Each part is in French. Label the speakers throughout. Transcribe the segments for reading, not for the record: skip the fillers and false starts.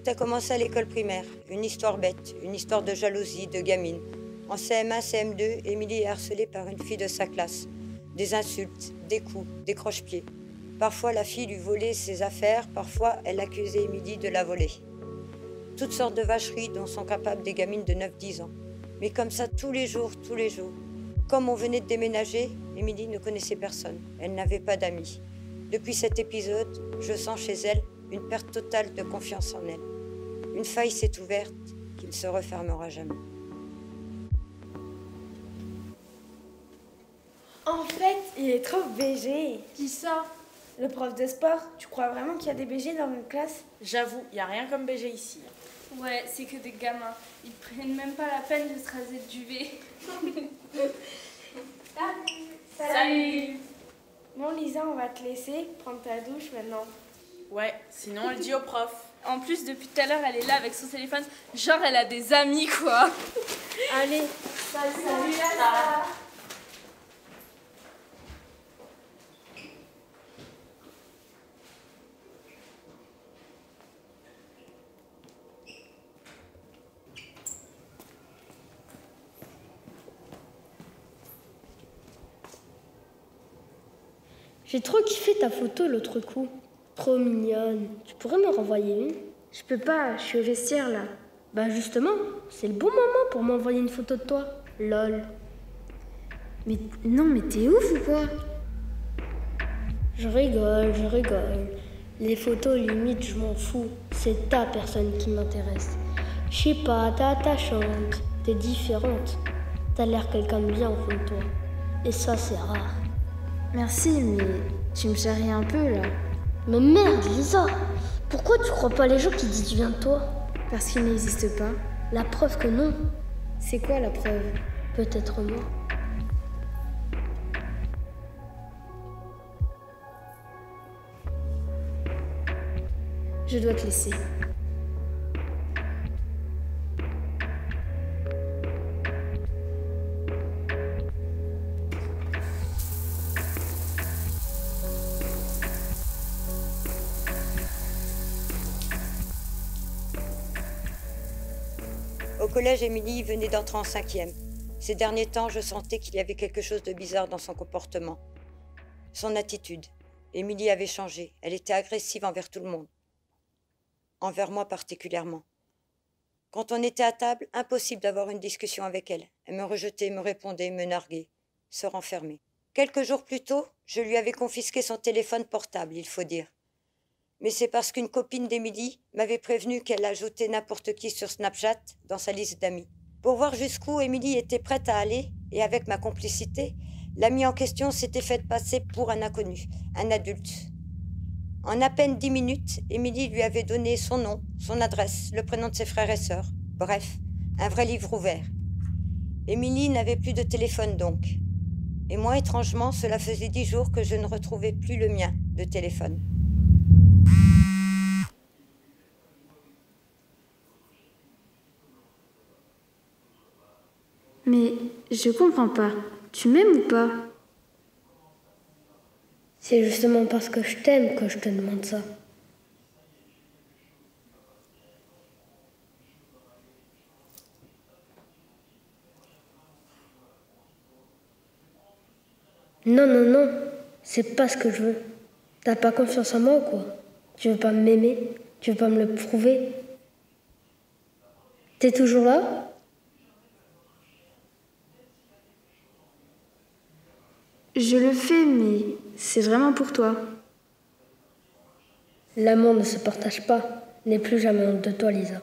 Speaker 1: Tout a commencé à l'école primaire. Une histoire bête, une histoire de jalousie, de gamine. En CM1, CM2, Émilie est harcelée par une fille de sa classe. Des insultes, des coups, des croche-pieds. Parfois, la fille lui volait ses affaires, parfois, elle accusait Émilie de la voler. Toutes sortes de vacheries dont sont capables des gamines de 9-10 ans. Mais comme ça, tous les jours, tous les jours. Comme on venait de déménager, Émilie ne connaissait personne. Elle n'avait pas d'amis. Depuis cet épisode, je sens chez elle une perte totale de confiance en elle. Une faille s'est ouverte qui ne se refermera jamais.
Speaker 2: En fait, il est trop BG.
Speaker 3: Qui ça?
Speaker 2: Le prof de sport. Tu crois vraiment qu'il y a des BG dans notre classe?
Speaker 3: J'avoue, y a rien comme BG ici.
Speaker 4: Ouais, c'est que des gamins. Ils prennent même pas la peine de se raser de duvet. Salut.
Speaker 2: Bon Lisa, on va te laisser prendre ta douche maintenant.
Speaker 3: Ouais, sinon elle dit au prof.
Speaker 4: En plus, depuis tout à l'heure, elle est là avec son téléphone. Genre, elle a des amis, quoi.
Speaker 2: Allez, salut Lisa.
Speaker 5: J'ai trop kiffé ta photo l'autre coup. Trop mignonne. Tu pourrais me renvoyer une?
Speaker 2: Je peux pas, je suis au vestiaire là.
Speaker 5: Bah justement, c'est le bon moment pour m'envoyer une photo de toi. Lol.
Speaker 2: Mais non, mais t'es ouf ou quoi?
Speaker 5: Je rigole. Les photos, limite, je m'en fous. C'est ta personne qui m'intéresse. Je sais pas, t'es attachante, t'es différente. T'as l'air quelqu'un de bien au fond de toi. Et ça, c'est rare.
Speaker 2: Merci, mais tu me charries un peu là.
Speaker 5: Mais merde, Lisa, pourquoi tu crois pas les gens qui disent du bien de toi?
Speaker 2: Parce qu'il n'existe pas.
Speaker 5: La preuve que non.
Speaker 2: C'est quoi la preuve?
Speaker 5: Peut-être moi.
Speaker 2: Je dois te laisser.
Speaker 1: Au collège, Émilie venait d'entrer en 5e. Ces derniers temps, je sentais qu'il y avait quelque chose de bizarre dans son comportement. Son attitude. Émilie avait changé. Elle était agressive envers tout le monde. Envers moi particulièrement. Quand on était à table, impossible d'avoir une discussion avec elle. Elle me rejetait, me répondait, me narguait, se renfermait. Quelques jours plus tôt, je lui avais confisqué son téléphone portable, il faut dire. Mais c'est parce qu'une copine d'Émilie m'avait prévenu qu'elle ajoutait n'importe qui sur Snapchat dans sa liste d'amis. Pour voir jusqu'où Émilie était prête à aller, et avec ma complicité, l'ami en question s'était fait passer pour un inconnu, un adulte. En à peine 10 minutes, Émilie lui avait donné son nom, son adresse, le prénom de ses frères et sœurs. Bref, un vrai livre ouvert. Émilie n'avait plus de téléphone donc. Et moi, étrangement, cela faisait 10 jours que je ne retrouvais plus le mien de téléphone.
Speaker 2: Mais je comprends pas. Tu m'aimes ou pas?
Speaker 5: C'est justement parce que je t'aime que je te demande ça. Non, c'est pas ce que je veux. T'as pas confiance en moi ou quoi? Tu veux pas m'aimer? Tu veux pas me le prouver? T'es toujours là?
Speaker 2: Je le fais, mais c'est vraiment pour toi.
Speaker 5: L'amour ne se partage pas. N'aie plus jamais honte de toi, Lisa.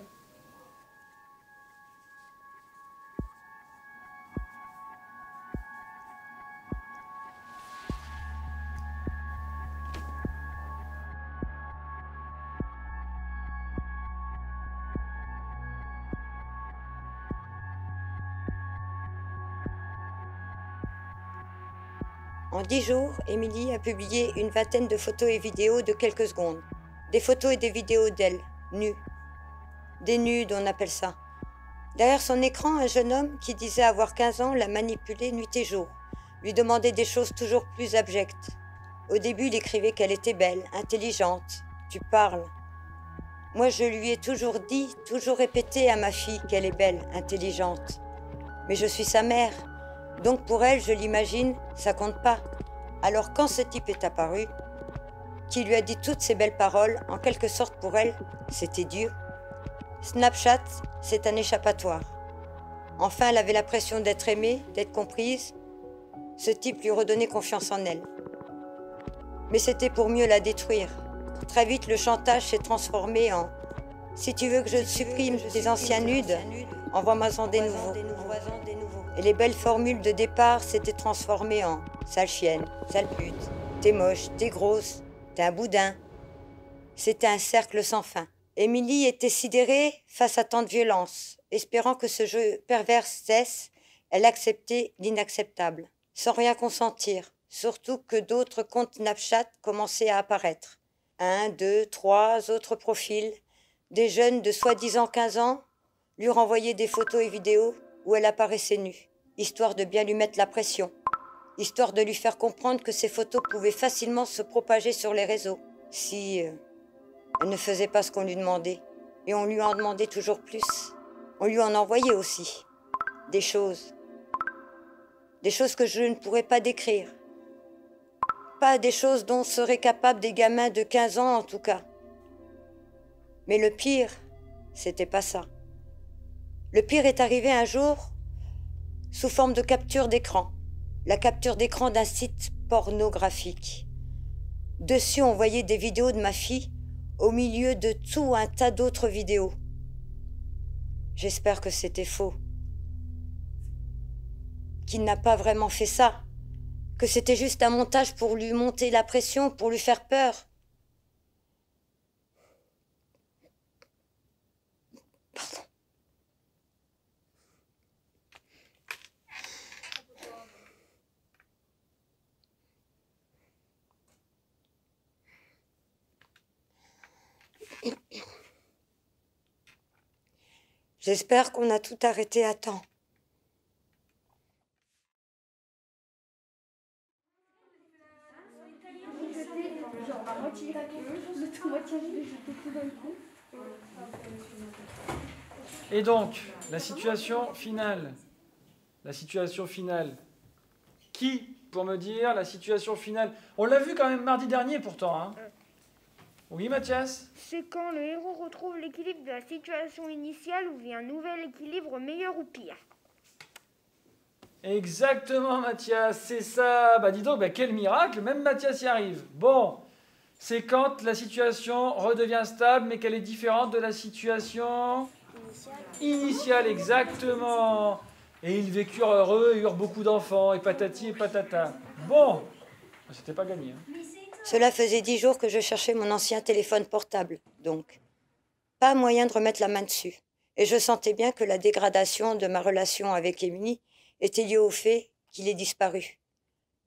Speaker 1: En 10 jours, Émilie a publié une vingtaine de photos et vidéos de quelques secondes. Des photos et des vidéos d'elle, nue. Des nudes, on appelle ça. Derrière son écran, un jeune homme qui disait avoir 15 ans la manipulait nuit et jour, lui demandait des choses toujours plus abjectes. Au début, il écrivait qu'elle était belle, intelligente. Tu parles. Moi, je lui ai toujours dit, toujours répété à ma fille qu'elle est belle, intelligente. Mais je suis sa mère. Donc pour elle, je l'imagine, ça compte pas. Alors quand ce type est apparu, qui lui a dit toutes ces belles paroles, en quelque sorte pour elle, c'était Dieu. Snapchat, c'est un échappatoire. Enfin, elle avait la pression d'être aimée, d'être comprise. Ce type lui redonnait confiance en elle. Mais c'était pour mieux la détruire. Très vite, le chantage s'est transformé en « Si tu veux que je supprime tes anciens nudes, envoie-moi-en des nouveaux. » Et les belles formules de départ s'étaient transformées en « Sale chienne, sale pute, t'es moche, t'es grosse, t'es un boudin. » C'était un cercle sans fin. Émilie était sidérée face à tant de violence. Espérant que ce jeu pervers cesse, elle acceptait l'inacceptable, sans rien consentir, surtout que d'autres comptes Snapchat commençaient à apparaître. 1, 2, 3 autres profils. Des jeunes de soi-disant 15 ans lui renvoyaient des photos et vidéos où elle apparaissait nue, histoire de bien lui mettre la pression, histoire de lui faire comprendre que ces photos pouvaient facilement se propager sur les réseaux, si elle ne faisait pas ce qu'on lui demandait. Et on lui en demandait toujours plus. On lui en envoyait aussi des choses que je ne pourrais pas décrire. Pas des choses dont seraient capables des gamins de 15 ans en tout cas. Mais le pire, c'était pas ça. Le pire est arrivé un jour sous forme de capture d'écran. La capture d'écran d'un site pornographique. Dessus, on voyait des vidéos de ma fille au milieu de tout un tas d'autres vidéos. J'espère que c'était faux. Qu'il n'a pas vraiment fait ça. Que c'était juste un montage pour lui monter la pression, pour lui faire peur. Pardon. J'espère qu'on a tout arrêté à temps.
Speaker 6: Et donc, la situation finale. La situation finale. Qui, pour me dire, la situation finale? On l'a vu quand même mardi dernier pourtant, hein. Oui, Mathias?
Speaker 7: C'est quand le héros retrouve l'équilibre de la situation initiale ou vient un nouvel équilibre meilleur ou pire.
Speaker 6: Exactement, Mathias, c'est ça. Bah dis donc, quel miracle, même Mathias y arrive. Bon, c'est quand la situation redevient stable, mais qu'elle est différente de la situation initiale, exactement. Et ils vécurent heureux et eurent beaucoup d'enfants, et patati et patata. Bon, c'était pas gagné. Hein.
Speaker 1: Cela faisait 10 jours que je cherchais mon ancien téléphone portable, donc. Pas moyen de remettre la main dessus. Et je sentais bien que la dégradation de ma relation avec Émilie était liée au fait qu'il ait disparu.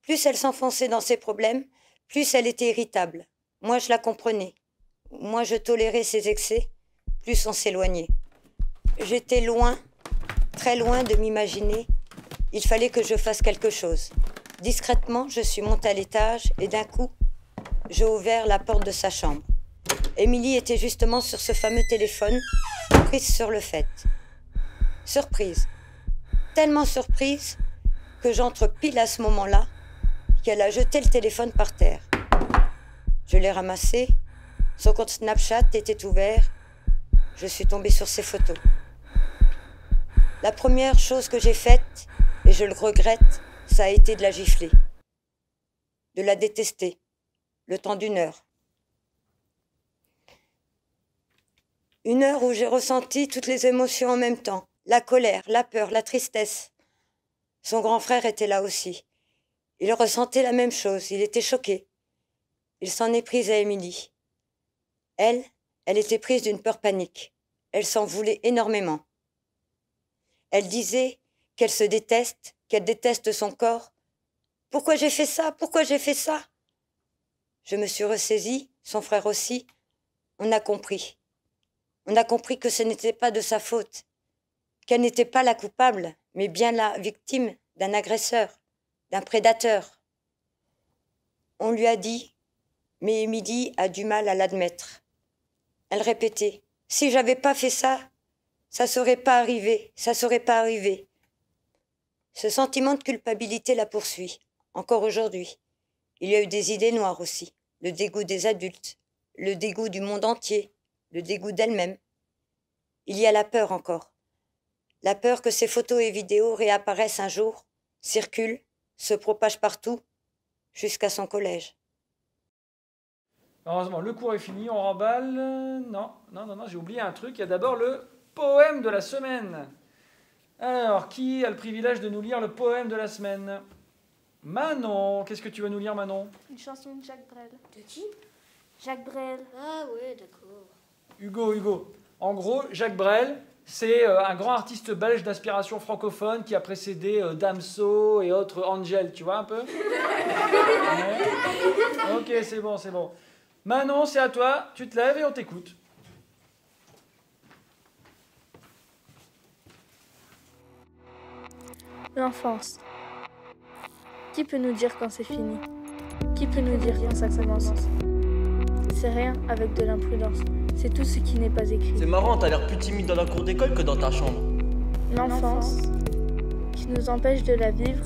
Speaker 1: Plus elle s'enfonçait dans ses problèmes, plus elle était irritable. Moi, je la comprenais. Moins je tolérais ses excès, plus on s'éloignait. J'étais loin, très loin de m'imaginer. Il fallait que je fasse quelque chose. Discrètement, je suis montée à l'étage et d'un coup, j'ai ouvert la porte de sa chambre. Émilie était justement sur ce fameux téléphone, prise sur le fait. Surprise. Tellement surprise que j'entre pile à ce moment-là qu'elle a jeté le téléphone par terre. Je l'ai ramassé. Son compte Snapchat était ouvert. Je suis tombée sur ses photos. La première chose que j'ai faite, et je le regrette, ça a été de la gifler. De la détester. Le temps d'1 heure. 1 heure où j'ai ressenti toutes les émotions en même temps. La colère, la peur, la tristesse. Son grand frère était là aussi. Il ressentait la même chose, il était choqué. Il s'en est pris à Émilie. Elle était prise d'une peur panique. Elle s'en voulait énormément. Elle disait qu'elle se déteste, qu'elle déteste son corps. Pourquoi j'ai fait ça? Pourquoi j'ai fait ça? Je me suis ressaisie, son frère aussi. On a compris. On a compris que ce n'était pas de sa faute, qu'elle n'était pas la coupable, mais bien la victime d'un agresseur, d'un prédateur. On lui a dit, mais Émilie a du mal à l'admettre. Elle répétait, « Si j'avais pas fait ça, ça serait pas arrivé, ça serait pas arrivé. » Ce sentiment de culpabilité la poursuit, encore aujourd'hui. Il y a eu des idées noires aussi, le dégoût des adultes, le dégoût du monde entier, le dégoût d'elle-même. Il y a la peur encore. La peur que ces photos et vidéos réapparaissent un jour, circulent, se propagent partout, jusqu'à son collège.
Speaker 6: Heureusement, le cours est fini, on remballe. Non, j'ai oublié un truc. Il y a d'abord le poème de la semaine. Alors, qui a le privilège de nous lire le poème de la semaine? Manon, qu'est-ce que tu vas nous lire, Manon?
Speaker 4: Une chanson de Jacques Brel.
Speaker 5: De qui?
Speaker 4: Jacques Brel.
Speaker 5: Ah ouais, d'accord.
Speaker 6: Hugo. En gros, Jacques Brel, c'est un grand artiste belge d'inspiration francophone qui a précédé Damso et autres Angel, tu vois un peu? Ouais. Ok, c'est bon. Manon, c'est à toi, tu te lèves et on t'écoute.
Speaker 8: L'enfance. Qui peut nous dire quand c'est fini? Qui peut nous dire quand ça commence? C'est rien avec de l'imprudence. C'est tout ce qui n'est pas écrit.
Speaker 9: C'est marrant, t'as l'air plus timide dans la cour d'école que dans ta chambre.
Speaker 8: L'enfance qui nous empêche de la vivre,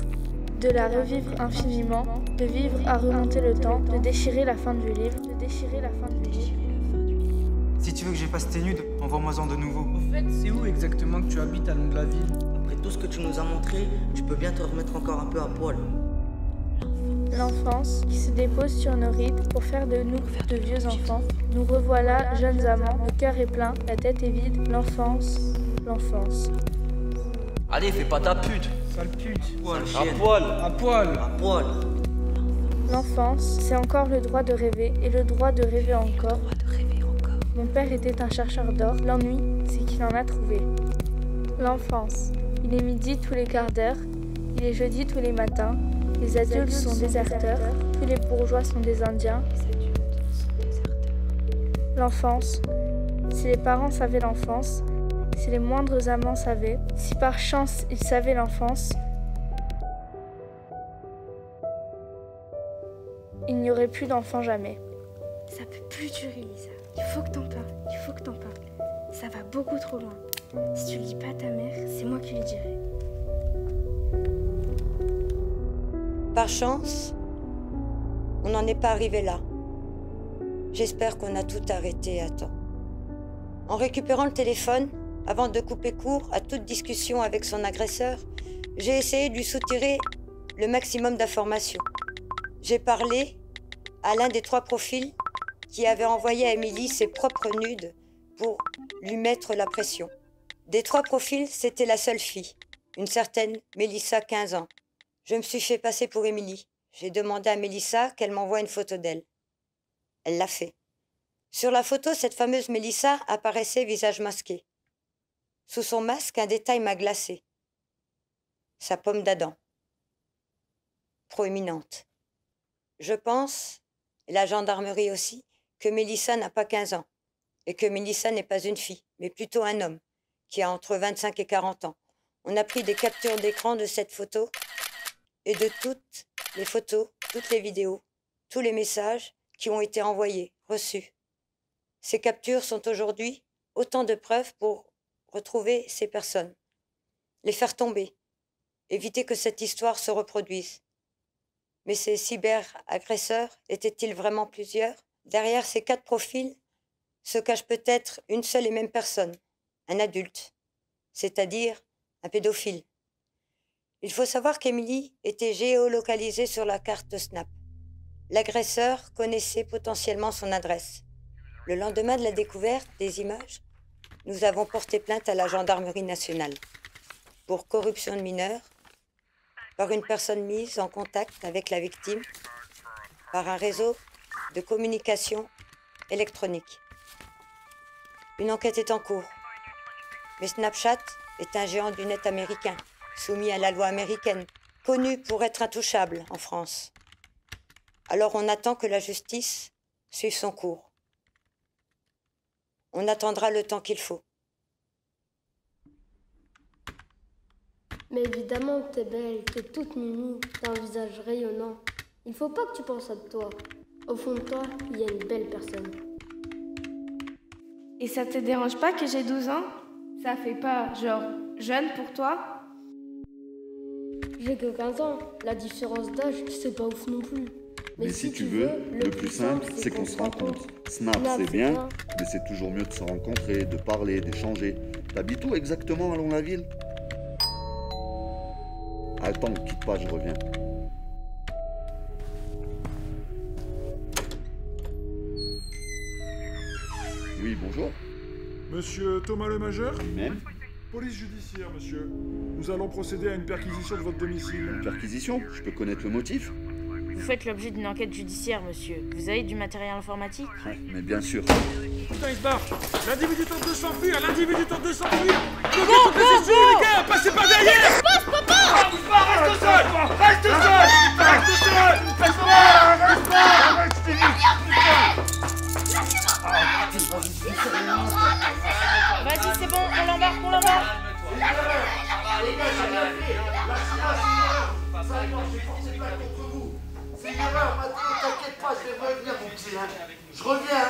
Speaker 8: de la revivre infiniment, de vivre à remonter le temps, de déchirer la fin du livre,
Speaker 10: Si tu veux que j'efface tes nudes, envoie-moi-en de nouveau.
Speaker 11: Au fait, c'est où exactement que tu habites à long de la ville?
Speaker 9: Après tout ce que tu nous as montré, tu peux bien te remettre encore un peu à poil.
Speaker 8: L'enfance qui se dépose sur nos rides pour faire de nous de vieux enfants. Nous revoilà, jeunes amants, le cœur est plein, la tête est vide. L'enfance.
Speaker 9: Allez, fais pas ta pute.
Speaker 11: Sale pute.
Speaker 9: À poil.
Speaker 8: L'enfance, c'est encore le droit de rêver et le droit de rêver encore. Mon père était un chercheur d'or. L'ennui, c'est qu'il en a trouvé. L'enfance. Il est midi tous les quarts d'heure. Il est jeudi tous les matins. Les adultes sont déserteurs. Tous les bourgeois sont des Indiens. L'enfance. Si les parents savaient l'enfance, si les moindres amants savaient, si par chance ils savaient l'enfance, il n'y aurait plus d'enfants jamais.
Speaker 2: Ça peut plus durer, Lisa. Il faut que t'en parles. Ça va beaucoup trop loin. Si tu le dis pas à ta mère, c'est moi qui lui dirai.
Speaker 1: Par chance, on n'en est pas arrivé là. J'espère qu'on a tout arrêté à temps. En récupérant le téléphone, avant de couper court à toute discussion avec son agresseur, j'ai essayé de lui soutirer le maximum d'informations. J'ai parlé à l'un des 3 profils qui avait envoyé à Émilie ses propres nudes pour lui mettre la pression. Des 3 profils, c'était la seule fille, une certaine Mélissa, 15 ans. Je me suis fait passer pour Émilie. J'ai demandé à Mélissa qu'elle m'envoie une photo d'elle. Elle l'a fait. Sur la photo, cette fameuse Mélissa apparaissait visage masqué. Sous son masque, un détail m'a glacé. Sa pomme d'Adam. Proéminente. Je pense, et la gendarmerie aussi, que Mélissa n'a pas 15 ans, et que Mélissa n'est pas une fille, mais plutôt un homme, qui a entre 25 et 40 ans. On a pris des captures d'écran de cette photo, et de toutes les photos, toutes les vidéos, tous les messages qui ont été envoyés, reçus. Ces captures sont aujourd'hui autant de preuves pour retrouver ces personnes, les faire tomber, éviter que cette histoire se reproduise. Mais ces cyberagresseurs étaient-ils vraiment plusieurs? Derrière ces 4 profils se cache peut-être une seule et même personne, un adulte, c'est-à-dire un pédophile. Il faut savoir qu'Émilie était géolocalisée sur la carte Snap. L'agresseur connaissait potentiellement son adresse. Le lendemain de la découverte des images, nous avons porté plainte à la gendarmerie nationale pour corruption de mineurs par une personne mise en contact avec la victime par un réseau de communication électronique. Une enquête est en cours, mais Snapchat est un géant du net américain, soumis à la loi américaine, connu pour être intouchable en France. Alors on attend que la justice suive son cours. On attendra le temps qu'il faut.
Speaker 5: Mais évidemment que t'es belle, t'es toute mimi, t'as un visage rayonnant. Il faut pas que tu penses à toi. Au fond de toi, il y a une belle personne.
Speaker 2: Et ça te dérange pas que j'ai 12 ans? Ça fait pas, genre, jeune pour toi?
Speaker 5: J'ai que 15 ans. La différence d'âge, c'est pas ouf non plus.
Speaker 12: Mais si tu veux, le plus simple, c'est qu'on se rencontre. Snap, c'est bien, mais c'est toujours mieux de se rencontrer, de parler, d'échanger. T'habites où exactement à Lons-la-Ville? Attends, quitte pas, je reviens. Oui, bonjour.
Speaker 13: Monsieur Thomas le Majeur?
Speaker 12: Même.
Speaker 13: Police judiciaire, monsieur. Nous allons procéder à une perquisition de votre domicile.
Speaker 12: Une perquisition? Je peux connaître le motif?
Speaker 3: Vous faites l'objet d'une enquête judiciaire, monsieur. Vous avez du matériel informatique?
Speaker 12: Ouais, mais bien sûr.
Speaker 13: Putain, il se barre. L'individu tente de s'enfuir. L'individu tente de s'enfuir. Bloquez toutes les issues, les gars. Passez par derrière.
Speaker 14: Passe, papa!
Speaker 13: Reste seul. Reste seul. Reste seul. Reste pas. Reste pas.
Speaker 3: Vas-y, c'est bon, on l'embarque, on l'embarque.
Speaker 9: C'est une erreur, maintenant, t'inquiète pas, je vais revenir, mon petit. Je reviens.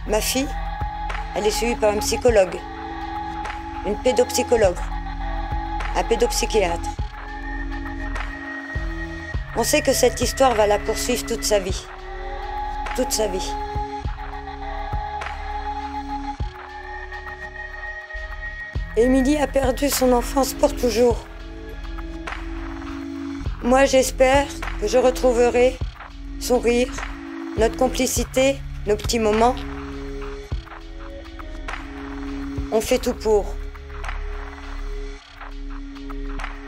Speaker 1: Ma fille, elle est suivie par un psychologue, une pédopsychologue, un pédopsychiatre. On sait que cette histoire va la poursuivre toute sa vie. Toute sa vie. Émilie a perdu son enfance pour toujours. Moi, j'espère que je retrouverai son rire, notre complicité, nos petits moments. On fait tout pour.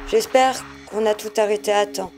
Speaker 1: J'espère qu'on a tout arrêté à temps.